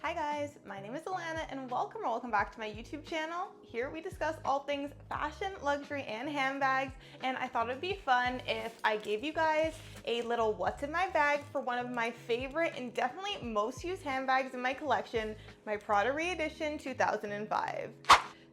Hi guys, my name is Alana and welcome back to my YouTube channel. Here we discuss all things fashion, luxury, and handbags, and I thought it'd be fun if I gave you guys a little what's in my bag for one of my favorite and definitely most used handbags in my collection, my Prada Re-Edition 2005.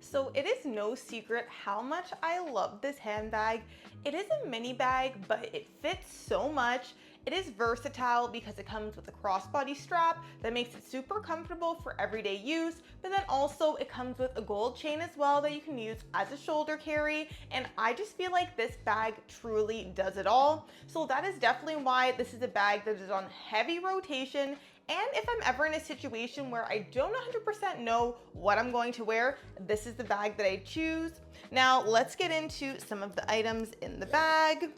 So it is no secret how much I love this handbag. It is a mini bag, but it fits so much. It is versatile because it comes with a crossbody strap that makes it super comfortable for everyday use, but then also it comes with a gold chain as well that you can use as a shoulder carry, and I just feel like this bag truly does it all. So that is definitely why this is a bag that is on heavy rotation. And if I'm ever in a situation where I don't 100% know what I'm going to wear, this is the bag that I choose. Now let's get into some of the items in the bag.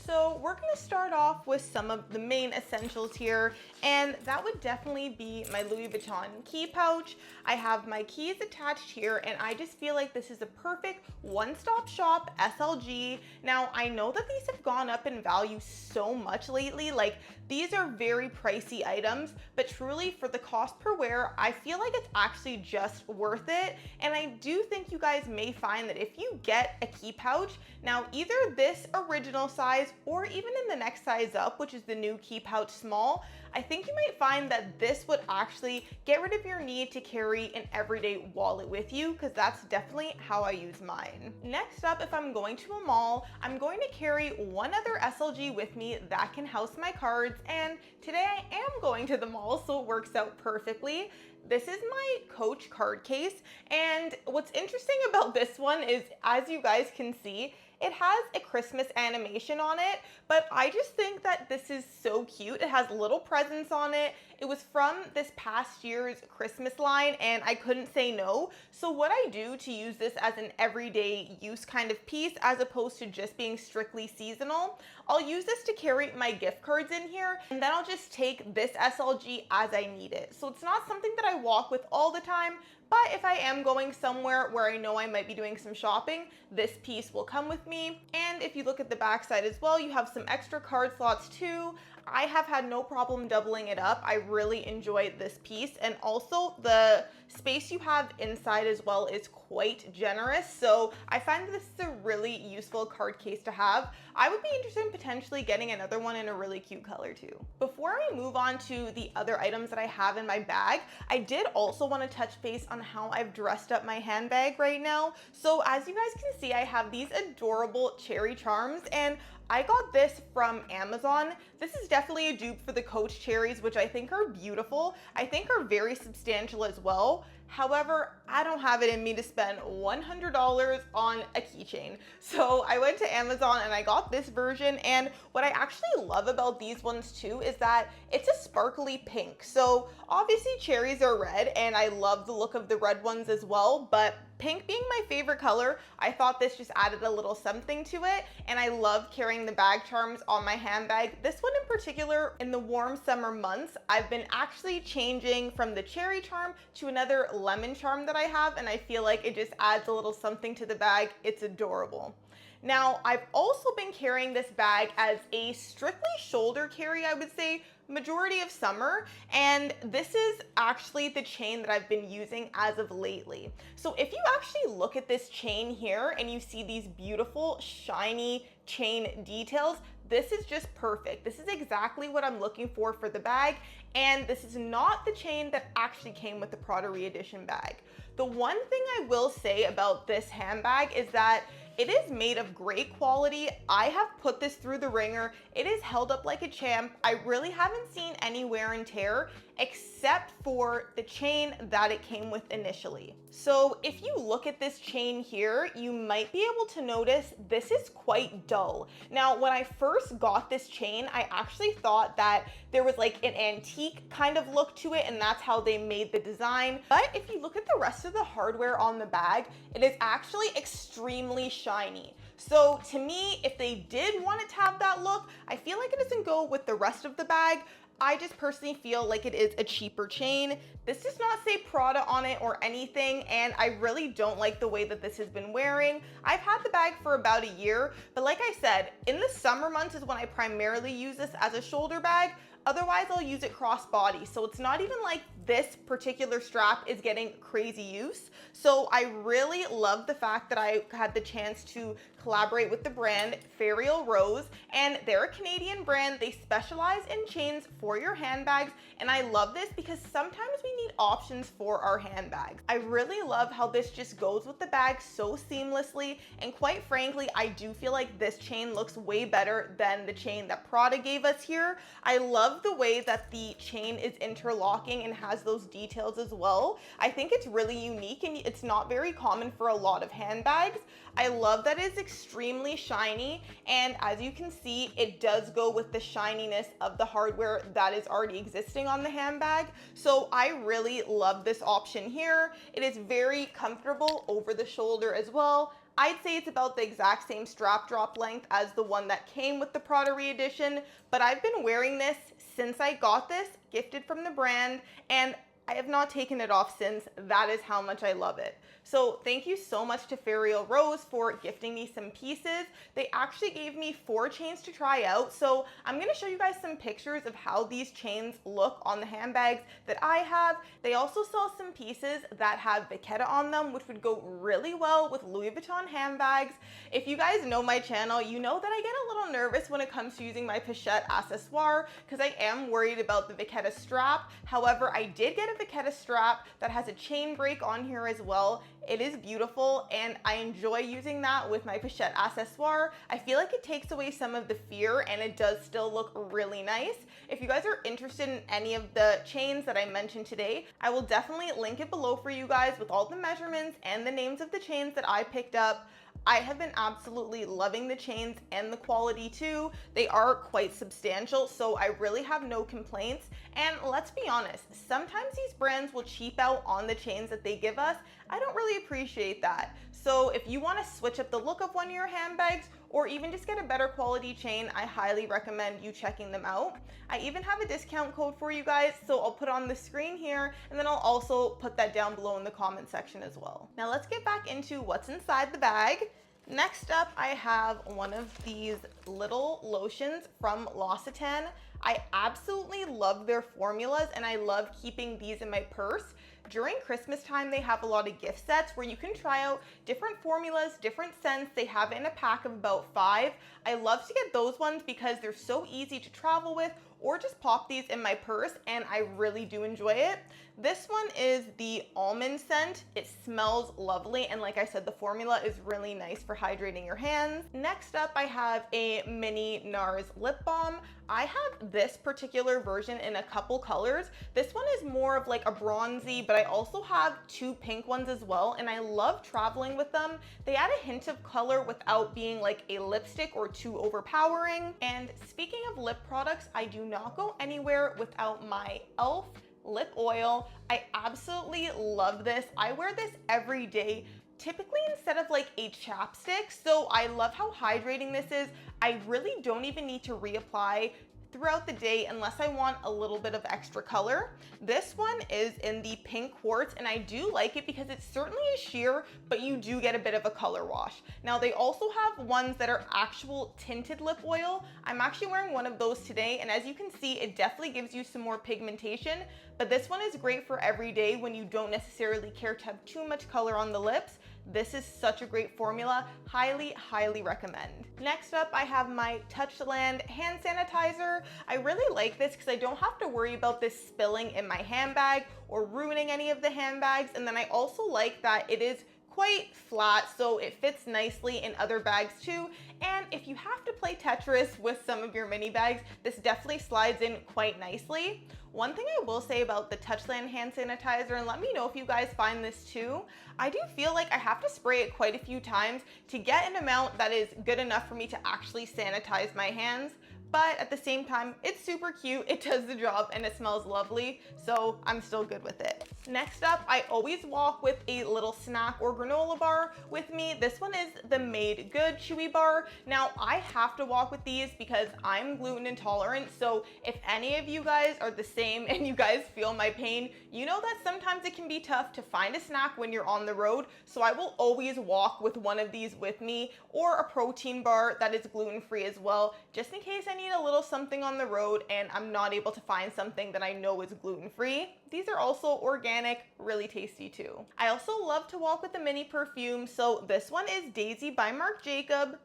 So we're gonna start off with some of the main essentials here, and that would definitely be my Louis Vuitton key pouch. I have my keys attached here, and I just feel like this is a perfect one-stop shop SLG. Now, I know that these have gone up in value so much lately, like these are very pricey items, but truly for the cost per wear, I feel like it's actually just worth it. And I do think you guys may find that if you get a key pouch, now either this original size or even in the next size up, which is the new key pouch small, I think you might find that this would actually get rid of your need to carry an everyday wallet with you, because that's definitely how I use mine. Next up, if I'm going to a mall, I'm going to carry one other SLG with me that can house my cards, and today I am going to the mall, so it works out perfectly. This is my Coach card case, and what's interesting about this one is, as you guys can see, it has a Christmas animation on it, but I just think that this is so cute. It has little presents on it. It was from this past year's Christmas line, and I couldn't say no. So what I do to use this as an everyday use kind of piece, as opposed to just being strictly seasonal, I'll use this to carry my gift cards in here, and then I'll just take this SLG as I need it. So it's not something that I walk with all the time, but if I am going somewhere where I know I might be doing some shopping, this piece will come with me. And if you look at the back side as well, you have some extra card slots too. I have had no problem doubling it up. I really enjoy this piece, and also the space you have inside as well is quite generous, so I find this is a really useful card case to have. I would be interested in potentially getting another one in a really cute color too. Before I move on to the other items that I have in my bag, I did also want to touch base on how I've dressed up my handbag right now. So as you guys can see, I have these adorable cherry charms, and I got this from Amazon. This is definitely a dupe for the Coach cherries, which I think are beautiful. I think are very substantial as well. However, I don't have it in me to spend $100 on a keychain. So I went to Amazon and I got this version, and what I actually love about these ones too is that it's a sparkly pink. So obviously cherries are red, and I love the look of the red ones as well, but pink being my favorite color, I thought this just added a little something to it, and I love carrying the bag charms on my handbag. This one in particular, in the warm summer months, I've been actually changing from the cherry charm to another lemon charm that I have, and I feel like it just adds a little something to the bag. It's adorable. Now, I've also been carrying this bag as a strictly shoulder carry, I would say, majority of summer, and this is actually the chain that I've been using as of lately. So if you actually look at this chain here and you see these beautiful shiny chain details, this is just perfect. This is exactly what I'm looking for the bag, and this is not the chain that actually came with the Prada Re-Edition bag. The one thing I will say about this handbag is that it is made of great quality. I have put this through the ringer. It is held up like a champ. I really haven't seen any wear and tear except for the chain that it came with initially. So if you look at this chain here, you might be able to notice this is quite dull. Now, when I first got this chain, I actually thought that there was like an antique kind of look to it, and that's how they made the design. But if you look at the rest of the hardware on the bag, it is actually extremely shiny. So to me, if they did want it to have that look, I feel like it doesn't go with the rest of the bag. I just personally feel like it is a cheaper chain. This does not say Prada on it or anything, and I really don't like the way that this has been wearing. I've had the bag for about a year, but like I said, in the summer months is when I primarily use this as a shoulder bag. Otherwise, I'll use it crossbody. So it's not even like this particular strap is getting crazy use. So I really love the fact that I had the chance to collaborate with the brand Ferial Rose, and they're a Canadian brand. They specialize in chains for your handbags, and I love this because sometimes we need options for our handbags. I really love how this just goes with the bag so seamlessly, and quite frankly, I do feel like this chain looks way better than the chain that Prada gave us here. I love the way that the chain is interlocking and has those details as well. I think it's really unique and it's not very common for a lot of handbags. I love that it's extremely shiny, and as you can see, it does go with the shininess of the hardware that is already existing on the handbag. So I really love this option here. It is very comfortable over the shoulder as well. I'd say it's about the exact same strap drop length as the one that came with the Prada re-edition, but I've been wearing this since I got this, gifted from the brand, and I have not taken it off since. That is how much I love it. So thank you so much to Ferial Rose for gifting me some pieces. They actually gave me 4 chains to try out. So I'm gonna show you guys some pictures of how these chains look on the handbags that I have. They also sell some pieces that have vachetta on them, which would go really well with Louis Vuitton handbags. If you guys know my channel, you know that I get a little nervous when it comes to using my pochette accessoire because I am worried about the vachetta strap. However, I did get a vachetta strap that has a chain break on here as well. It is beautiful, and I enjoy using that with my pochette accessoire. I feel like it takes away some of the fear, and it does still look really nice. If you guys are interested in any of the chains that I mentioned today, I will definitely link it below for you guys with all the measurements and the names of the chains that I picked up. I have been absolutely loving the chains and the quality too. They are quite substantial, so I really have no complaints. And let's be honest, sometimes these brands will cheap out on the chains that they give us. I don't really appreciate that. So if you want to switch up the look of one of your handbags, or even just get a better quality chain, I highly recommend you checking them out. I even have a discount code for you guys, so I'll put it on the screen here, and then I'll also put that down below in the comment section as well. Now let's get back into what's inside the bag. Next up, I have one of these little lotions from L'Occitane. I absolutely love their formulas, and I love keeping these in my purse. During Christmas time, they have a lot of gift sets where you can try out different formulas, different scents. They have it in a pack of about 5. I love to get those ones because they're so easy to travel with, or just pop these in my purse, and I really do enjoy it. This one is the almond scent. It smells lovely, and like I said, the formula is really nice for hydrating your hands. Next up, I have a mini NARS lip balm. I have this particular version in a couple colors. This one is more of like a bronzy, but I also have 2 pink ones as well, and I love traveling with them. They add a hint of color without being like a lipstick or too overpowering. And speaking of lip products, I do not go anywhere without my e.l.f. lip oil. I absolutely love this. I wear this every day, typically instead of like a chapstick. So I love how hydrating this is. I really don't even need to reapply throughout the day unless I want a little bit of extra color. This one is in the pink quartz, and I do like it because it certainly is sheer, but you do get a bit of a color wash. Now they also have ones that are actual tinted lip oil. I'm actually wearing one of those today, and as you can see, it definitely gives you some more pigmentation, but this one is great for every day when you don't necessarily care to have too much color on the lips. This is such a great formula. Highly, highly recommend. Next up, I have my Touchland hand sanitizer. I really like this because I don't have to worry about this spilling in my handbag or ruining any of the handbags. And then I also like that it is quite flat, so it fits nicely in other bags too. And if you have to play Tetris with some of your mini bags, this definitely slides in quite nicely. One thing I will say about the Touchland hand sanitizer, and let me know if you guys find this too, I do feel like I have to spray it quite a few times to get an amount that is good enough for me to actually sanitize my hands. But at the same time, it's super cute, it does the job, and it smells lovely, so I'm still good with it. Next up, I always walk with a little snack or granola bar with me. This one is the Made Good Chewy Bar. Now, I have to walk with these because I'm gluten intolerant, so if any of you guys are the same and you guys feel my pain, you know that sometimes it can be tough to find a snack when you're on the road, so I will always walk with one of these with me, or a protein bar that is gluten-free as well, just in case any need a little something on the road and I'm not able to find something that I know is gluten-free, these are also organic, really tasty too. I also love to walk with the mini perfume, so this one is Daisy by Marc Jacob.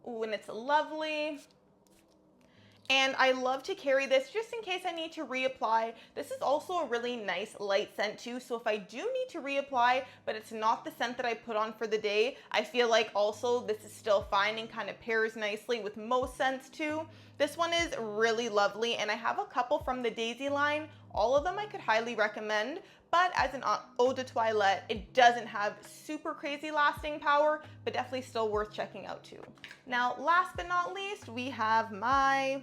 Ooh, and it's lovely. And I love to carry this just in case I need to reapply. This is also a really nice light scent too, so if I do need to reapply, but it's not the scent that I put on for the day, I feel like also this is still fine and kind of pairs nicely with most scents too. This one is really lovely, and I have a couple from the Daisy line. All of them I could highly recommend, but as an eau de toilette, it doesn't have super crazy lasting power, but definitely still worth checking out too. Now, last but not least, we have my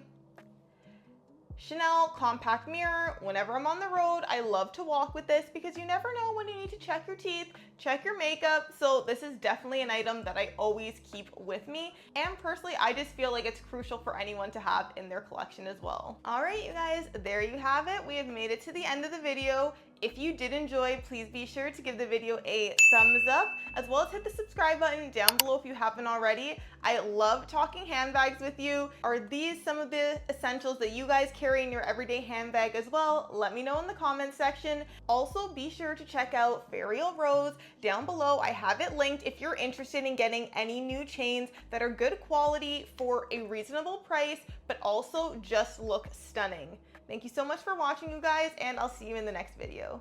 Chanel compact mirror. Whenever I'm on the road, I love to walk with this because you never know when you need to check your teeth, check your makeup. So this is definitely an item that I always keep with me. And personally, I just feel like it's crucial for anyone to have in their collection as well. All right, you guys, there you have it. We have made it to the end of the video. If you did enjoy, please be sure to give the video a thumbs up, as well as hit the subscribe button down below if you haven't already. I love talking handbags with you. Are these some of the essentials that you guys carry in your everyday handbag as well? Let me know in the comments section. Also, be sure to check out Ferial Rose down below. I have it linked if you're interested in getting any new chains that are good quality for a reasonable price, but also just look stunning. Thank you so much for watching, you guys, and I'll see you in the next video.